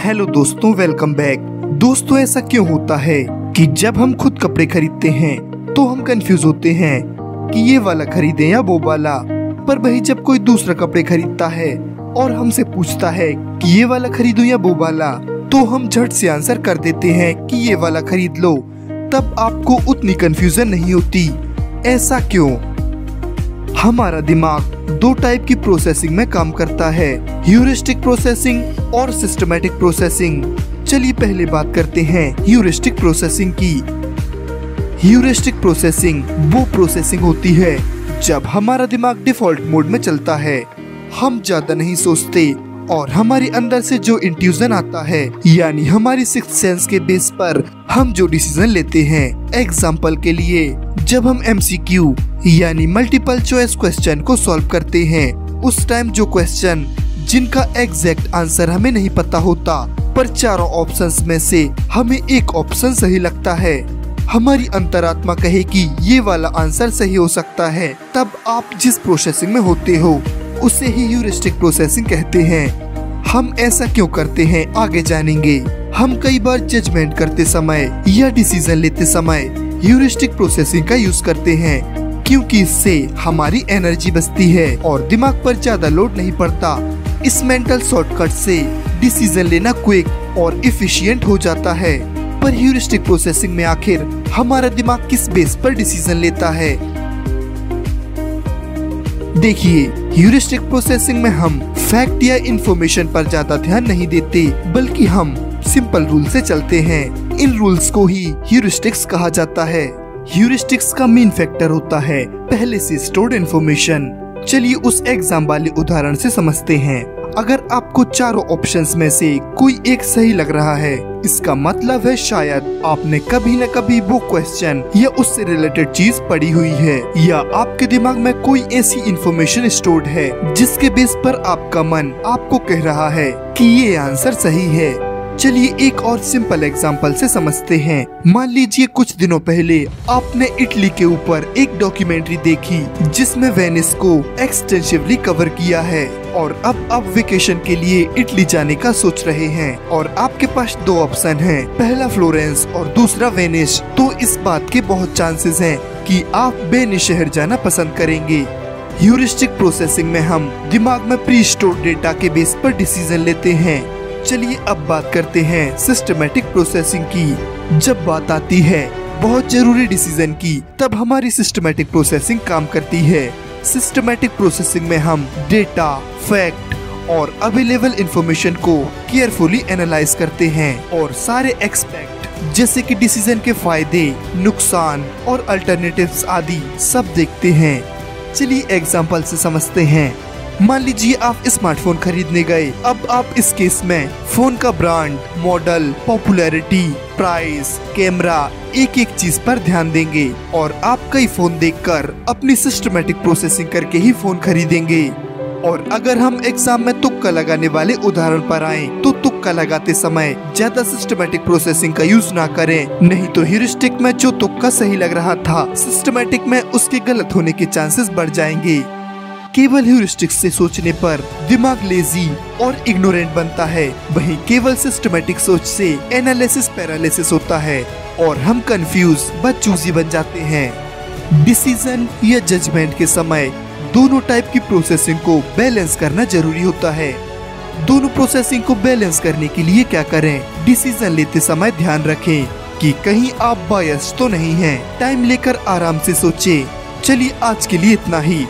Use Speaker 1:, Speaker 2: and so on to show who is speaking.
Speaker 1: Hello दोस्तों, welcome back. दोस्तों, ऐसा क्यों होता है कि जब हम खुद कपड़े खरीदते हैं तो हम कंफ्यूज होते हैं कि ये वाला खरीदें या वो वाला। पर वही जब कोई दूसरा कपड़े खरीदता है और हमसे पूछता है कि ये वाला खरीदूं या वो वाला, तो हम झट से आंसर कर देते हैं कि ये वाला खरीद लो। तब आपको उतनी कंफ्यूजन नहीं होती। ऐसा क्यों? हमारा दिमाग दो टाइप की प्रोसेसिंग में काम करता है, ह्यूरिस्टिक प्रोसेसिंग और सिस्टमैटिक प्रोसेसिंग। चलिए पहले बात करते हैं ह्यूरिस्टिक प्रोसेसिंग की। ह्यूरिस्टिक प्रोसेसिंग वो प्रोसेसिंग होती है जब हमारा दिमाग डिफॉल्ट मोड में चलता है। हम ज्यादा नहीं सोचते और हमारे अंदर से जो इंट्यूजन आता है, यानी हमारी सिक्स्थ सेंस के बेस पर हम जो डिसीजन लेते हैं। एग्जाम्पल के लिए, जब हम MCQ यानी मल्टीपल चॉइस क्वेश्चन को सॉल्व करते हैं, उस टाइम जो क्वेश्चन जिनका एग्जैक्ट आंसर हमें नहीं पता होता, पर चारों ऑप्शंस में से हमें एक ऑप्शन सही लगता है, हमारी अंतरात्मा कहे कि ये वाला आंसर सही हो सकता है। तब आप जिस प्रोसेसिंग में होते हो उसे ही ह्यूरिस्टिक प्रोसेसिंग कहते हैं। हम ऐसा क्यों करते हैं आगे जानेंगे। हम कई बार जजमेंट करते समय या डिसीजन लेते समय ह्यूरिस्टिक प्रोसेसिंग का यूज करते हैं, क्योंकि इससे हमारी एनर्जी बचती है और दिमाग पर ज्यादा लोड नहीं पड़ता। इस मेंटल शॉर्टकट से डिसीजन लेना क्विक और इफिशिएंट हो जाता है। पर ह्यूरिस्टिक प्रोसेसिंग में आखिर हमारा दिमाग किस बेस पर डिसीजन लेता है? देखिए, ह्यूरिस्टिक प्रोसेसिंग में हम फैक्ट या इंफॉर्मेशन पर ज्यादा ध्यान नहीं देते, बल्कि हम सिंपल रूल से चलते हैं। इन रूल्स को ही ह्यूरिस्टिक्स कहा जाता है। ह्यूरिस्टिक्स का मेन फैक्टर होता है पहले से स्टोर्ड इंफॉर्मेशन। चलिए उस एग्जाम वाले उदाहरण से समझते हैं। अगर आपको चारों ऑप्शंस में से कोई एक सही लग रहा है, इसका मतलब है शायद आपने कभी न कभी वो क्वेश्चन या उससे रिलेटेड चीज पढ़ी हुई है, या आपके दिमाग में कोई ऐसी इंफॉर्मेशन स्टोर्ड है जिसके बेस पर आपका मन आपको कह रहा है कि ये आंसर सही है। चलिए एक और सिंपल एग्जांपल से समझते हैं। मान लीजिए कुछ दिनों पहले आपने इटली के ऊपर एक डॉक्यूमेंट्री देखी जिसमें वेनिस को एक्सटेंसिवली कवर किया है, और अब आप वेकेशन के लिए इटली जाने का सोच रहे हैं और आपके पास दो ऑप्शन हैं, पहला फ्लोरेंस और दूसरा वेनिस। तो इस बात के बहुत चांसेस हैं कि आप वेनिस शहर जाना पसंद करेंगे। ह्यूरिस्टिक प्रोसेसिंग में हम दिमाग में प्री स्टोर्ड डेटा के बेस पर डिसीजन लेते हैं। चलिए अब बात करते हैं सिस्टमैटिक प्रोसेसिंग की। जब बात आती है बहुत जरूरी डिसीजन की, तब हमारी सिस्टमैटिक प्रोसेसिंग काम करती है। सिस्टमैटिक प्रोसेसिंग में हम डेटा, फैक्ट और अवेलेबल इंफॉर्मेशन को केयरफुली एनालाइज करते हैं और सारे एक्सपेक्ट जैसे कि डिसीजन के फायदे, नुकसान और अल्टरनेटिव्स आदि सब देखते हैं। चलिए एग्जांपल से समझते हैं। मान लीजिए आप स्मार्टफोन खरीदने गए। अब आप इस केस में फोन का brand, model, popularity, price, camera, एक एक चीज पर ध्यान देंगे और आप कई फोन देखकर अपनी सिस्टमैटिक प्रोसेसिंग करके ही फोन खरीदेंगे। और अगर हम एग्जाम में तुक्का लगाने वाले उदाहरण पर आए, तो तुक्का लगाते समय ज्यादा सिस्टमैटिक प्रोसेसिंग का यूज ना करें, नहीं तो ह्यूरिस्टिक में जो तुक्का सही लग रहा था, सिस्टमैटिक में उसके गलत होने के चांसेस बढ़ जाएंगे। केवल ह्यूरिस्टिक्स से सोचने पर दिमाग लेजी और इग्नोरेंट बनता है, वहीं केवल सिस्टमैटिक सोच से एनालिसिस पैरालिसिस होता है और हम कंफ्यूज व चूजी बन जाते हैं। डिसीजन या जजमेंट के समय दोनों टाइप की प्रोसेसिंग को बैलेंस करना जरूरी होता है। दोनों प्रोसेसिंग को बैलेंस करने के लिए क्या करें? डिसीजन लेते समय ध्यान रखें कि कहीं आप बायस तो नहीं हैं। टाइम लेकर आराम से सोचें। चलिए आज के लिए इतना ही।